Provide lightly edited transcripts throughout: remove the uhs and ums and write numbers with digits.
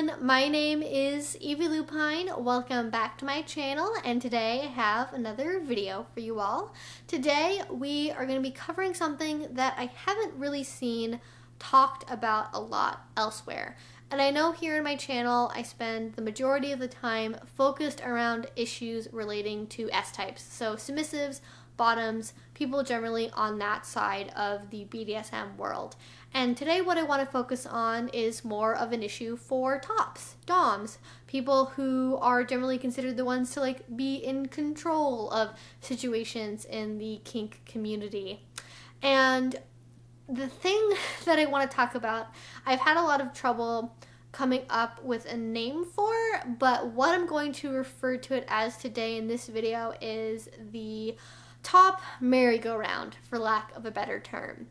everyone, my name is Evie Lupine. Welcome back to my channel, and today I have another video for you all. Today we are going to be covering something that I haven't really seen talked about a lot elsewhere. And I know here in my channel I spend the majority of the time focused around issues relating to S-types, so submissives, bottoms, people generally on that side of the BDSM world. And today what I want to focus on is more of an issue for tops, doms, people who are generally considered the ones to be in control of situations in the kink community. And the thing that I want to talk about, I've had a lot of trouble coming up with a name for, but what I'm going to refer to it as today in this video is the top merry-go-round, for lack of a better term.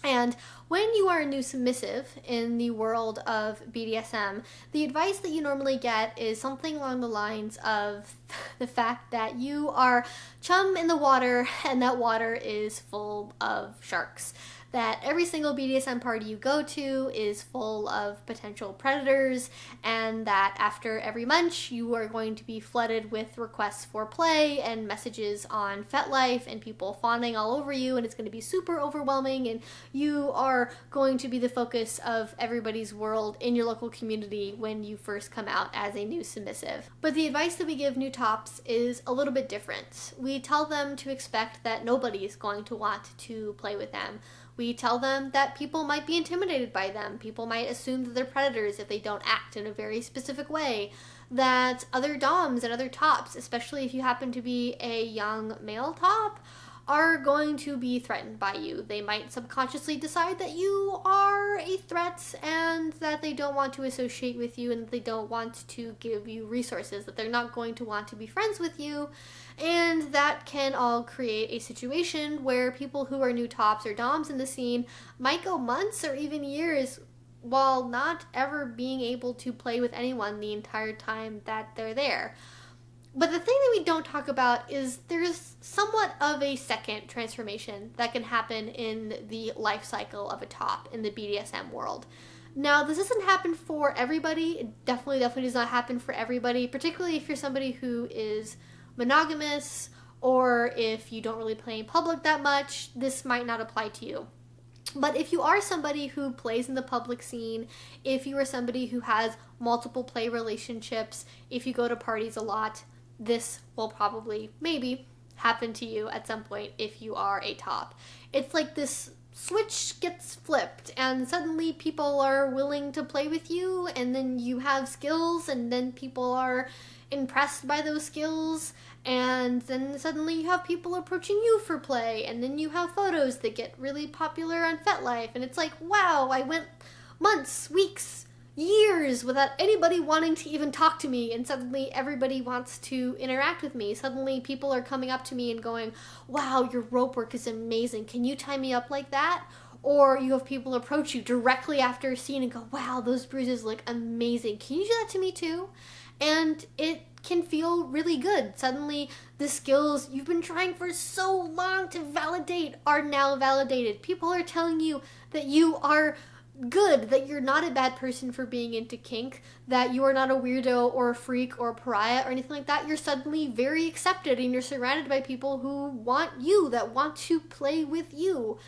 And when you are a new submissive in the world of BDSM, the advice that you normally get is something along the lines of the fact that you are chum in the water and that water is full of sharks. That every single BDSM party you go to is full of potential predators, and that after every munch you are going to be flooded with requests for play and messages on FetLife and people fawning all over you, and it's going to be super overwhelming, and you are going to be the focus of everybody's world in your local community when you first come out as a new submissive. But the advice that we give new tops is a little bit different. We tell them to expect that nobody is going to want to play with them. We tell them that people might be intimidated by them. People might assume that they're predators if they don't act in a very specific way. That other doms and other tops, especially if you happen to be a young male top, are going to be threatened by you. They might subconsciously decide that you are a threat and that they don't want to associate with you and that they don't want to give you resources, that they're not going to want to be friends with you. And that can all create a situation where people who are new tops or doms in the scene might go months or even years while not ever being able to play with anyone the entire time that they're there. But the thing that we don't talk about is there's somewhat of a second transformation that can happen in the life cycle of a top in the BDSM world. Now, this doesn't happen for everybody. It definitely does not happen for everybody, particularly if you're somebody who is monogamous or if you don't really play in public that much. This might not apply to you. But if you are somebody who plays in the public scene, if you are somebody who has multiple play relationships, if you go to parties a lot, this will probably, maybe, happen to you at some point if you are a top. It's like this switch gets flipped and suddenly people are willing to play with you, and then you have skills and then people are impressed by those skills, and then suddenly you have people approaching you for play, and then you have photos that get really popular on FetLife, and it's like, wow, I went months, weeks, years without anybody wanting to even talk to me, and suddenly everybody wants to interact with me. Suddenly people are coming up to me and going, wow, your rope work is amazing, can you tie me up like that? Or you have people approach you directly after a scene and go, wow, those bruises look amazing, can you do that to me too? And it can feel really good. Suddenly the skills you've been trying for so long to validate are now validated. People are telling you that you are good, that you're not a bad person for being into kink, that you are not a weirdo or a freak or a pariah or anything like that. You're suddenly very accepted and you're surrounded by people who want you, that want to play with you.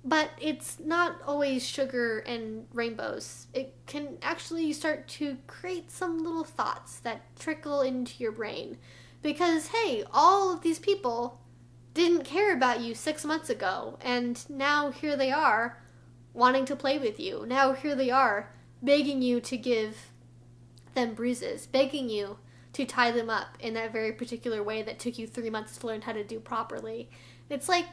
But it's not always sugar and rainbows. It can actually start to create some little thoughts that trickle into your brain. Because, hey, all of these people didn't care about you 6 months ago, and now here they are wanting to play with you. Now here they are begging you to give them bruises, begging you to tie them up in that very particular way that took you 3 months to learn how to do properly. It's like,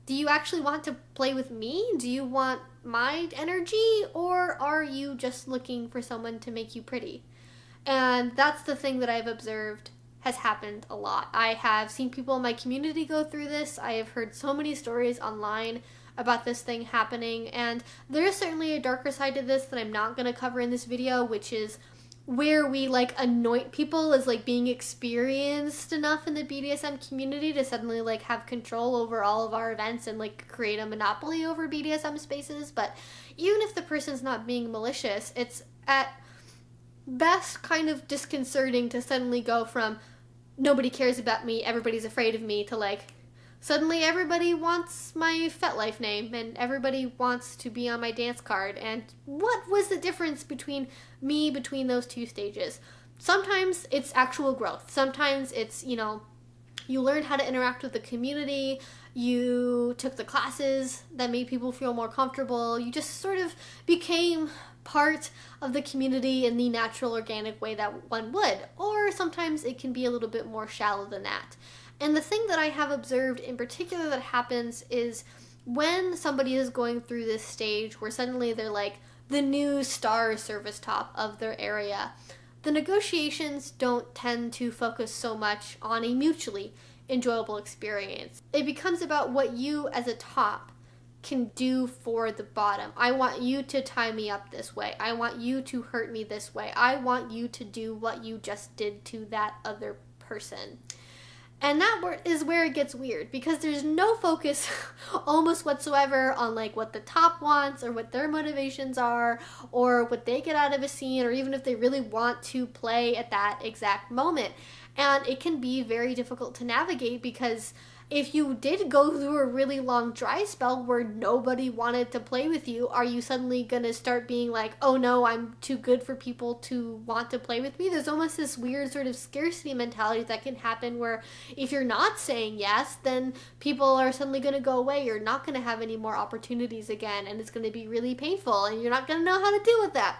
do you actually want to play with me? Do you want my energy? Or are you just looking for someone to make you pretty? And that's the thing that I've observed has happened a lot. I have seen people in my community go through this. I have heard so many stories online about this thing happening, and there is certainly a darker side to this that I'm not going to cover in this video, which is where we anoint people as being experienced enough in the BDSM community to suddenly have control over all of our events and create a monopoly over BDSM spaces. But even if the person's not being malicious, it's at best kind of disconcerting to suddenly go from nobody cares about me, everybody's afraid of me, to like suddenly everybody wants my FetLife name and everybody wants to be on my dance card. And what was the difference between those two stages? Sometimes it's actual growth. Sometimes it's, you know, you learned how to interact with the community, you took the classes that made people feel more comfortable, you just sort of became part of the community in the natural, organic way that one would. Or sometimes it can be a little bit more shallow than that. And the thing that I have observed in particular that happens is when somebody is going through this stage where suddenly they're like the new star service top of their area, the negotiations don't tend to focus so much on a mutually enjoyable experience. It becomes about what you as a top can do for the bottom. I want you to tie me up this way. I want you to hurt me this way. I want you to do what you just did to that other person. And that is where it gets weird, because there's no focus almost whatsoever on like what the top wants or what their motivations are or what they get out of a scene, or even if they really want to play at that exact moment. And it can be very difficult to navigate, because if you did go through a really long dry spell where nobody wanted to play with you, are you suddenly going to start being like, oh no, I'm too good for people to want to play with me? There's almost this weird sort of scarcity mentality that can happen where if you're not saying yes, then people are suddenly going to go away. You're not going to have any more opportunities again, and it's going to be really painful, and you're not going to know how to deal with that.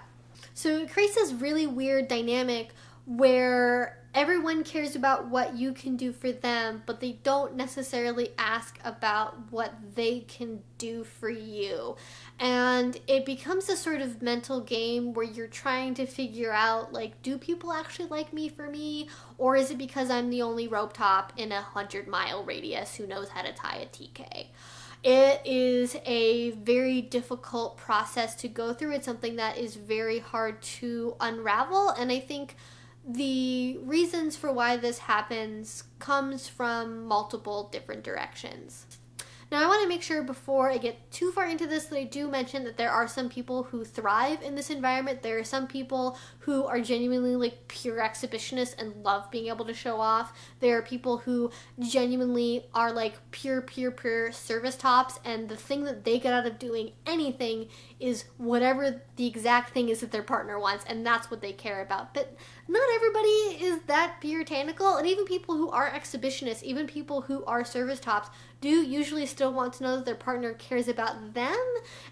So it creates this really weird dynamic where everyone cares about what you can do for them, but they don't necessarily ask about what they can do for you. And it becomes a sort of mental game where you're trying to figure out, like, do people actually like me for me? Or is it because I'm the only rope top in a 100-mile radius who knows how to tie a TK? It is a very difficult process to go through. It's something that is very hard to unravel, and I think the reasons for why this happens comes from multiple different directions. Now, I want to make sure before I get too far into this that I do mention that there are some people who thrive in this environment. There are some people who are genuinely like pure exhibitionists and love being able to show off. There are people who genuinely are like pure service tops, and the thing that they get out of doing anything is whatever the exact thing is that their partner wants, and that's what they care about. But not everybody is that puritanical, and even people who are exhibitionists, even people who are service tops, do usually still want to know that their partner cares about them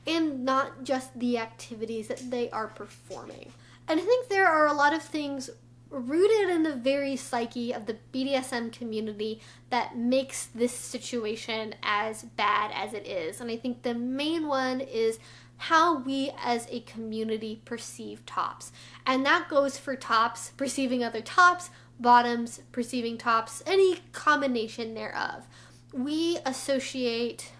and not just the activities that they are performing. And I think there are a lot of things rooted in the very psyche of the BDSM community that makes this situation as bad as it is. And I think the main one is how we as a community perceive tops. And that goes for tops perceiving other tops, bottoms perceiving tops, any combination thereof. We associate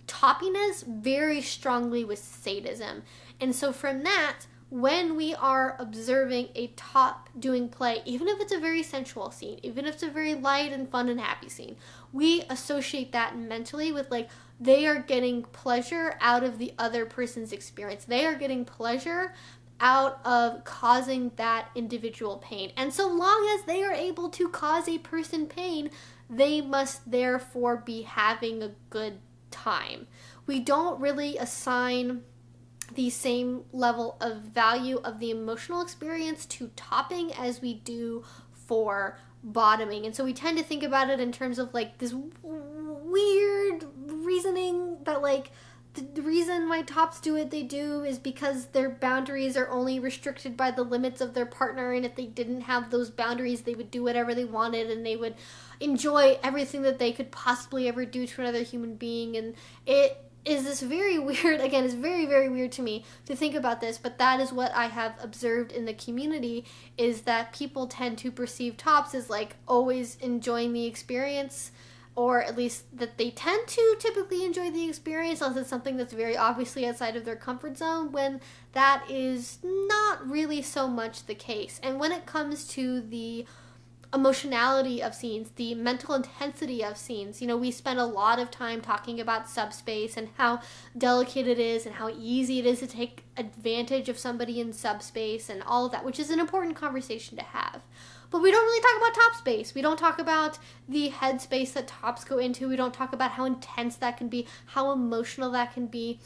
toppiness very strongly with sadism. And so from that, when we are observing a top doing play, even if it's a very sensual scene, even if it's a very light and fun and happy scene, we associate that mentally with like, they are getting pleasure out of the other person's experience. They are getting pleasure out of causing that individual pain. And so long as they are able to cause a person pain, they must therefore be having a good time. We don't really assign the same level of value of the emotional experience to topping as we do for bottoming. And so we tend to think about it in terms of like this weird reasoning that like the reason why tops do what they do is because their boundaries are only restricted by the limits of their partner, and if they didn't have those boundaries, they would do whatever they wanted and they would enjoy everything that they could possibly ever do to another human being. And it is this very weird, again, it's very, very weird to me to think about this, but that is what I have observed in the community, is that people tend to perceive tops as like always enjoying the experience, or at least that they tend to typically enjoy the experience unless it's something that's very obviously outside of their comfort zone, when that is not really so much the case. And when it comes to the emotionality of scenes, the mental intensity of scenes. You know, we spend a lot of time talking about subspace and how delicate it is and how easy it is to take advantage of somebody in subspace and all of that, which is an important conversation to have. But we don't really talk about top space. We don't talk about the head space that tops go into. We don't talk about how intense that can be, how emotional that can be,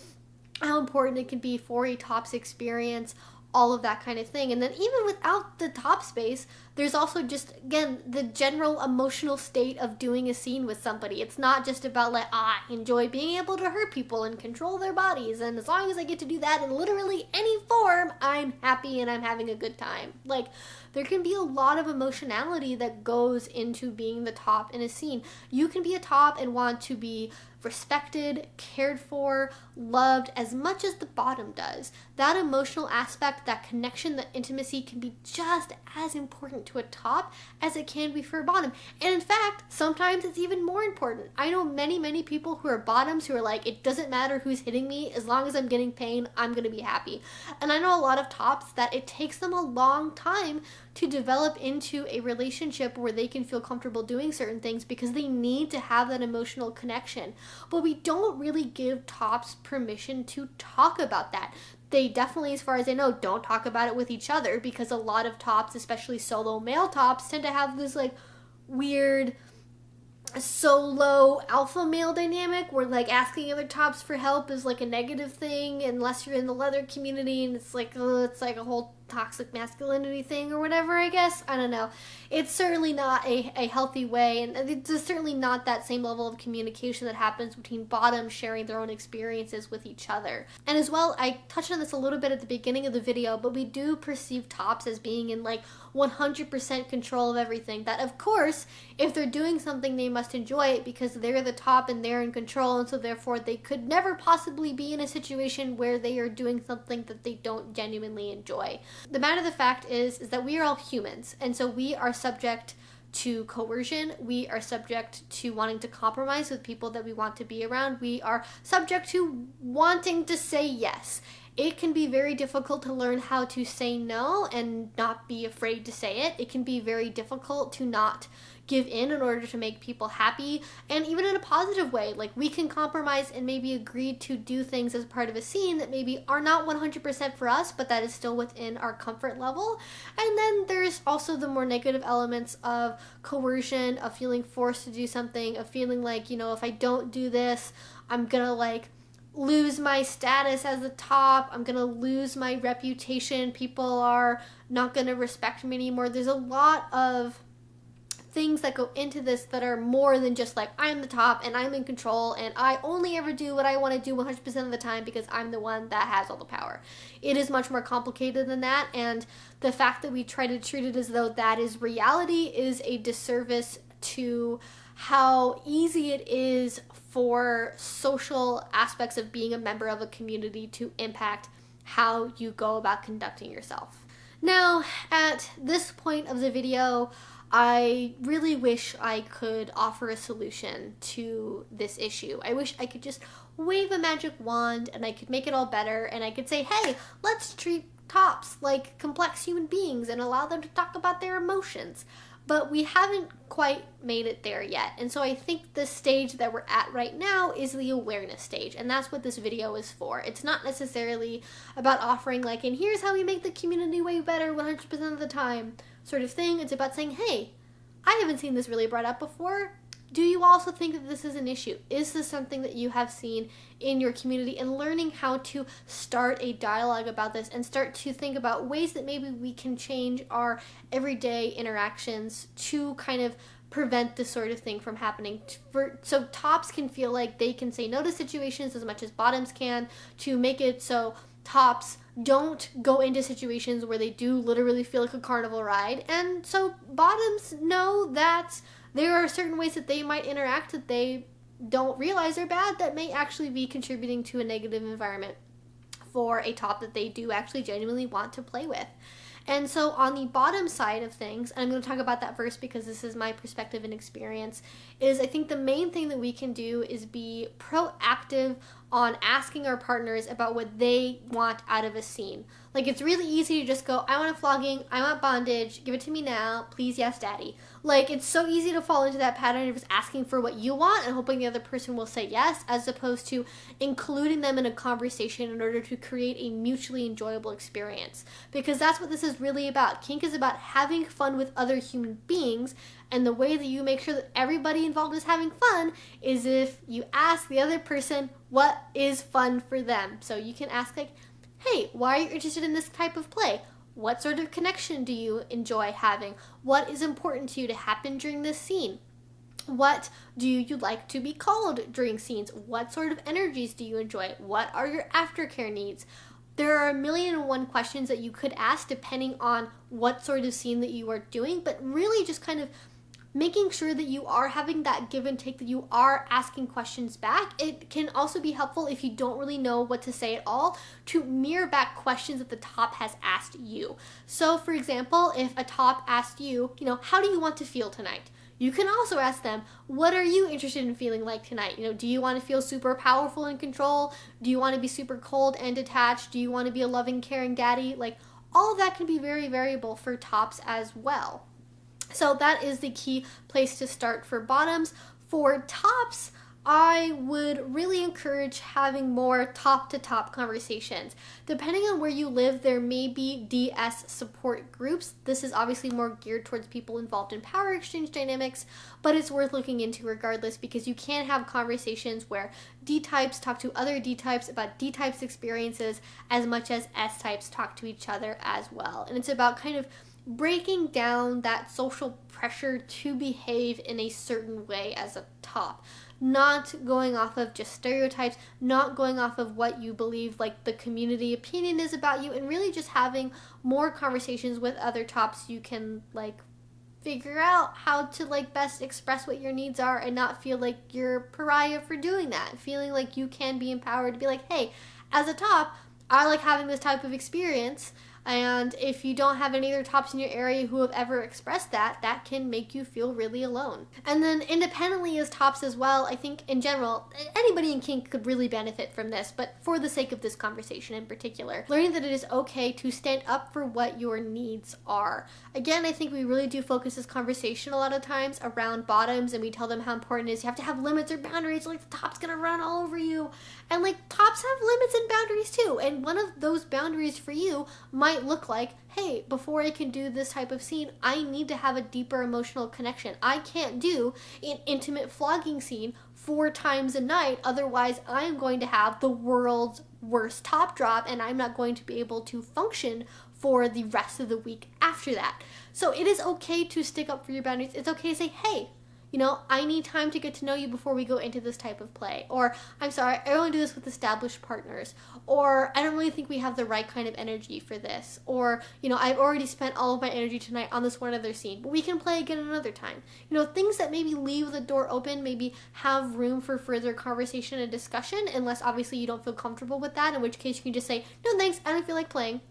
how important it can be for a tops experience, all of that kind of thing. And then even without the top space, there's also just, again, the general emotional state of doing a scene with somebody. It's not just about like, I enjoy being able to hurt people and control their bodies, and as long as I get to do that in literally any form, I'm happy and I'm having a good time. Like, there can be a lot of emotionality that goes into being the top in a scene. You can be a top and want to be respected, cared for, loved as much as the bottom does. That emotional aspect, that connection, that intimacy can be just as important to a top as it can be for a bottom. And in fact, sometimes it's even more important. I know many people who are bottoms who are like, it doesn't matter who's hitting me, as long as I'm getting pain, I'm gonna be happy. And I know a lot of tops that it takes them a long time to develop into a relationship where they can feel comfortable doing certain things because they need to have that emotional connection. But we don't really give tops permission to talk about that. They definitely, as far as I know, don't talk about it with each other, because a lot of tops, especially solo male tops, tend to have this like weird solo alpha male dynamic where like asking other tops for help is like a negative thing unless you're in the leather community, and it's like a whole toxic masculinity thing or whatever, I guess. I don't know. It's certainly not a healthy way, and it's certainly not that same level of communication that happens between bottoms sharing their own experiences with each other. And as well, I touched on this a little bit at the beginning of the video, but we do perceive tops as being in like 100% control of everything. That of course, if they're doing something, they must enjoy it because they're the top and they're in control, and so therefore they could never possibly be in a situation where they are doing something that they don't genuinely enjoy. The matter of the fact is that we are all humans, and so we are subject to coercion. We are subject to wanting to compromise with people that we want to be around. We are subject to wanting to say yes. It can be very difficult to learn how to say no and not be afraid to say it. It can be very difficult to not give in order to make people happy, and even in a positive way. Like, we can compromise and maybe agree to do things as part of a scene that maybe are not 100% for us, but that is still within our comfort level. And then there's also the more negative elements of coercion, of feeling forced to do something, of feeling like, you know, if I don't do this, I'm gonna like lose my status as the top, I'm gonna lose my reputation, people are not gonna respect me anymore. There's a lot of things that go into this that are more than just like, I'm the top and I'm in control and I only ever do what I want to do 100% of the time because I'm the one that has all the power. It is much more complicated than that, and the fact that we try to treat it as though that is reality is a disservice to how easy it is for social aspects of being a member of a community to impact how you go about conducting yourself. Now, at this point of the video, I really wish I could offer a solution to this issue. I wish I could just wave a magic wand and I could make it all better, and I could say, hey, let's treat tops like complex human beings and allow them to talk about their emotions. But we haven't quite made it there yet. And so I think the stage that we're at right now is the awareness stage. And that's what this video is for. It's not necessarily about offering like, and here's how we make the community way better 100% of the time sort of thing. It's about saying, hey, I haven't seen this really brought up before. Do you also think that this is an issue? Is this something that you have seen in your community? And learning how to start a dialogue about this and start to think about ways that maybe we can change our everyday interactions to kind of prevent this sort of thing from happening. So tops can feel like they can say no to situations as much as bottoms can, to make it so tops don't go into situations where they do literally feel like a carnival ride. And so bottoms know that there are certain ways that they might interact that they don't realize are bad that may actually be contributing to a negative environment for a top that they do actually genuinely want to play with. And so on the bottom side of things, and I'm going to talk about that first because this is my perspective and experience, is I think the main thing that we can do is be proactive on asking our partners about what they want out of a scene. Like, it's really easy to just go, I want a flogging, I want bondage, give it to me now, please, yes, daddy. Like, it's so easy to fall into that pattern of just asking for what you want and hoping the other person will say yes, as opposed to including them in a conversation in order to create a mutually enjoyable experience. Because that's what this is really about. Kink is about having fun with other human beings, and the way that you make sure that everybody involved is having fun is if you ask the other person what is fun for them. So you can ask, like, hey, why are you interested in this type of play? What sort of connection do you enjoy having? What is important to you to happen during this scene? What do you like to be called during scenes? What sort of energies do you enjoy? What are your aftercare needs? There are 1,000,001 questions that you could ask depending on what sort of scene that you are doing, but really just kind of making sure that you are having that give and take, that you are asking questions back. It can also be helpful if you don't really know what to say at all, to mirror back questions that the top has asked you. So for example, if a top asked you, how do you want to feel tonight? You can also ask them, what are you interested in feeling like tonight? Do you want to feel super powerful and control? Do you want to be super cold and detached? Do you want to be a loving, caring daddy? Like, all of that can be very variable for tops as well. So that is the key place to start for bottoms. For tops, I would really encourage having more top-to-top conversations. Depending on where you live, there may be DS support groups. This is obviously more geared towards people involved in power exchange dynamics, but it's worth looking into regardless, because you can have conversations where D-types talk to other D-types about D-types experiences as much as S-types talk to each other as well. And it's about kind of breaking down that social pressure to behave in a certain way as a top. Not going off of just stereotypes, not going off of what you believe like the community opinion is about you, and really just having more conversations with other tops. You can like figure out how to like best express what your needs are and not feel like you're a pariah for doing that. Feeling like you can be empowered to be like, hey, as a top, I like having this type of experience. And if you don't have any other tops in your area who have ever expressed that, that can make you feel really alone. And then independently as tops as well, I think in general, anybody in kink could really benefit from this, but for the sake of this conversation in particular, learning that it is okay to stand up for what your needs are. Again, I think we really do focus this conversation a lot of times around bottoms, and we tell them how important it is. You have to have limits or boundaries, like the top's gonna run all over you. And like tops have limits and boundaries too, and one of those boundaries for you might look like, hey, before I can do this type of scene, I need to have a deeper emotional connection. I can't do an intimate flogging scene 4 times a night, otherwise I'm going to have the world's worst top drop, and I'm not going to be able to function for the rest of the week after that. So it is okay to stick up for your boundaries. It's okay to say, hey, I need time to get to know you before we go into this type of play. Or, I'm sorry, I only do this with established partners. Or, I don't really think we have the right kind of energy for this. Or, I've already spent all of my energy tonight on this one other scene, but we can play again another time. Things that maybe leave the door open, maybe have room for further conversation and discussion, unless obviously you don't feel comfortable with that, in which case you can just say, no thanks, I don't feel like playing.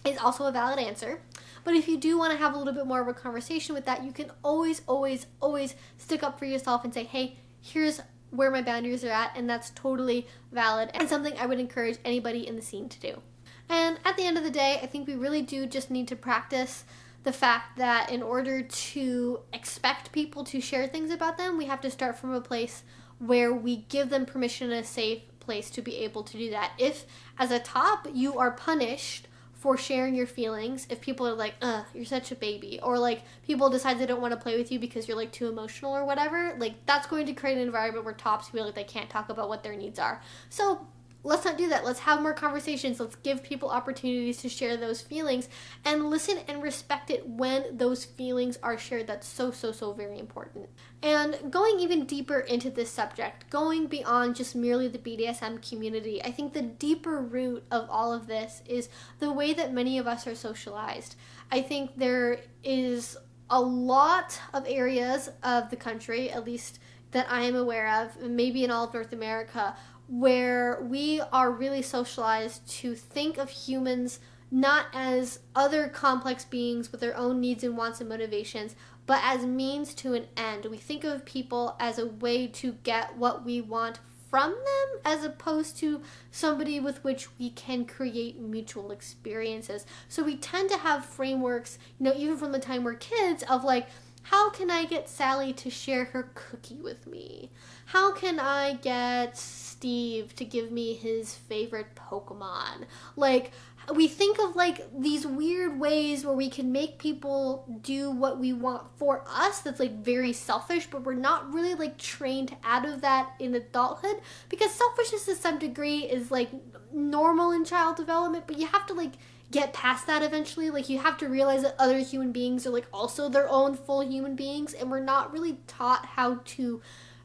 Is also a valid answer. But if you do want to have a little bit more of a conversation with that, you can always, always, always stick up for yourself and say, hey, here's where my boundaries are at, and that's totally valid and something I would encourage anybody in the scene to do. And at the end of the day, I think we really do just need to practice the fact that in order to expect people to share things about them, we have to start from a place where we give them permission in a safe place to be able to do that. If, as a top, you are punished for sharing your feelings, if people are like, you're such a baby, or like people decide they don't want to play with you because you're like too emotional or whatever, like that's going to create an environment where tops feel like they can't talk about what their needs are. So let's not do that. Let's have more conversations. Let's give people opportunities to share those feelings and listen and respect it when those feelings are shared. That's so, so, so very important. And going even deeper into this subject, going beyond just merely the BDSM community, I think the deeper root of all of this is the way that many of us are socialized. I think there is a lot of areas of the country, at least that I am aware of, maybe in all of North America, where we are really socialized to think of humans not as other complex beings with their own needs and wants and motivations, but as means to an end. We think of people as a way to get what we want from them as opposed to somebody with which we can create mutual experiences. So we tend to have frameworks, even from the time we're kids, of like, how can I get Sally to share her cookie with me? How can I get Steve to give me his favorite Pokemon? Like, we think of like these weird ways where we can make people do what we want for us that's like very selfish, but we're not really like trained out of that in adulthood, because selfishness to some degree is like normal in child development, but you have to like get past that eventually. Like, you have to realize that other human beings are like also their own full human beings, and we're not really taught how to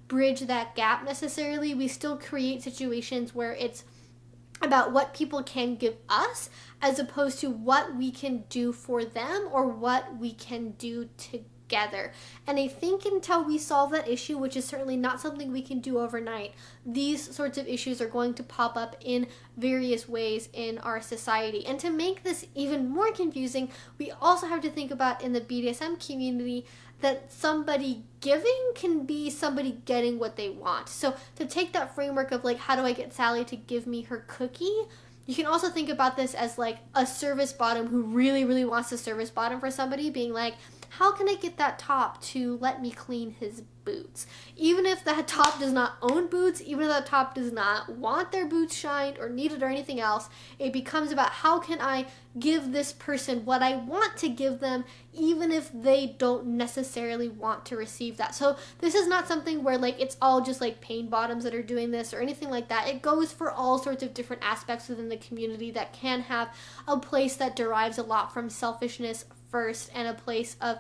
bridge that gap necessarily. We still create situations where it's about what people can give us as opposed to what we can do for them or what we can do together. And I think until we solve that issue, which is certainly not something we can do overnight, these sorts of issues are going to pop up in various ways in our society. And to make this even more confusing, we also have to think about in the BDSM community that somebody giving can be somebody getting what they want. So to take that framework of like, how do I get Sally to give me her cookie? You can also think about this as like a service bottom who really, really wants to service bottom for somebody, being like, how can I get that top to let me clean his boots? Even if that top does not own boots, even if that top does not want their boots shined or needed or anything else, it becomes about how can I give this person what I want to give them, even if they don't necessarily want to receive that. So this is not something where like it's all just like pain bottoms that are doing this or anything like that. It goes for all sorts of different aspects within the community that can have a place that derives a lot from selfishness first and a place of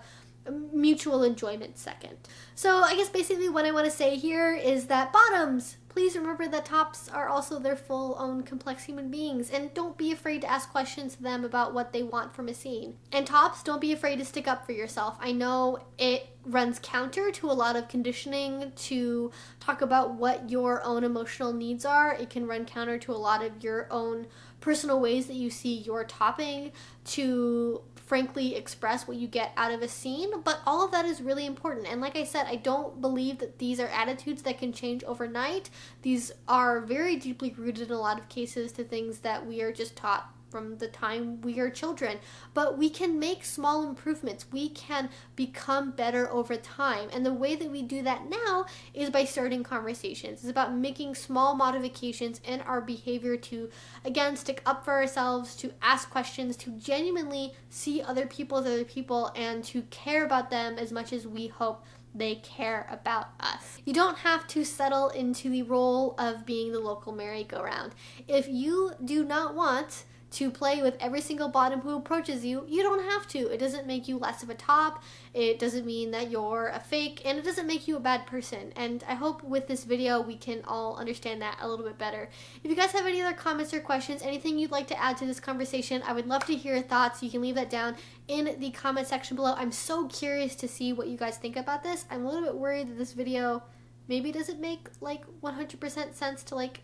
mutual enjoyment second. So I guess basically what I want to say here is that bottoms, please remember that tops are also their full own complex human beings, and don't be afraid to ask questions to them about what they want from a scene. And tops, don't be afraid to stick up for yourself. I know it runs counter to a lot of conditioning to talk about what your own emotional needs are. It can run counter to a lot of your own personal ways that you see your topping to frankly express what you get out of a scene, but all of that is really important. And like I said, I don't believe that these are attitudes that can change overnight. These are very deeply rooted in a lot of cases to things that we are just taught from the time we are children, but we can make small improvements. We can become better over time, and the way that we do that now is by starting conversations. It's about making small modifications in our behavior to, again, stick up for ourselves, to ask questions, to genuinely see other people as other people, and to care about them as much as we hope they care about us. You don't have to settle into the role of being the local merry-go-round. If you do not want to play with every single bottom who approaches you, you don't have to. It doesn't make you less of a top, it doesn't mean that you're a fake, and it doesn't make you a bad person. And I hope with this video we can all understand that a little bit better. If you guys have any other comments or questions, anything you'd like to add to this conversation, I would love to hear your thoughts. You can leave that down in the comment section below. I'm so curious to see what you guys think about this. I'm a little bit worried that this video maybe doesn't make like 100% sense to like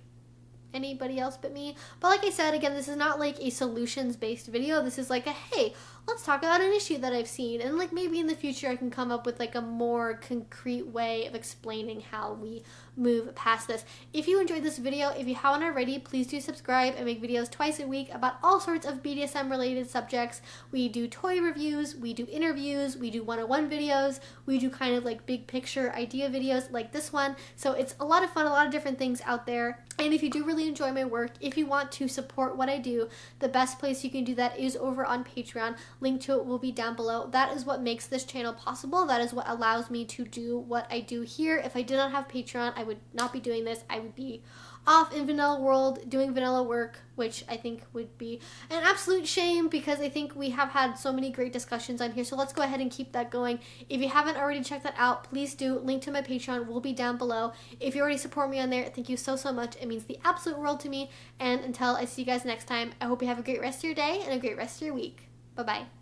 anybody else but me. But like I said, again, this is not like a solutions-based video. This is like a, hey, let's talk about an issue that I've seen, and like maybe in the future I can come up with like a more concrete way of explaining how we move past this. If you enjoyed this video, if you haven't already, please do subscribe. I make videos twice a week about all sorts of BDSM related subjects. We do toy reviews, we do interviews, we do one-on-one videos, we do kind of like big picture idea videos like this one. So it's a lot of fun, a lot of different things out there. And if you do really enjoy my work, if you want to support what I do, the best place you can do that is over on Patreon. Link to it will be down below. That is what makes this channel possible. That is what allows me to do what I do here. If I did not have Patreon, I would not be doing this. I would be off in vanilla world doing vanilla work, which I think would be an absolute shame because I think we have had so many great discussions on here. So let's go ahead and keep that going. If you haven't already checked that out, please do. Link to my Patreon will be down below. If you already support me on there, thank you so, so much. It means the absolute world to me. And until I see you guys next time, I hope you have a great rest of your day and a great rest of your week. Bye-bye.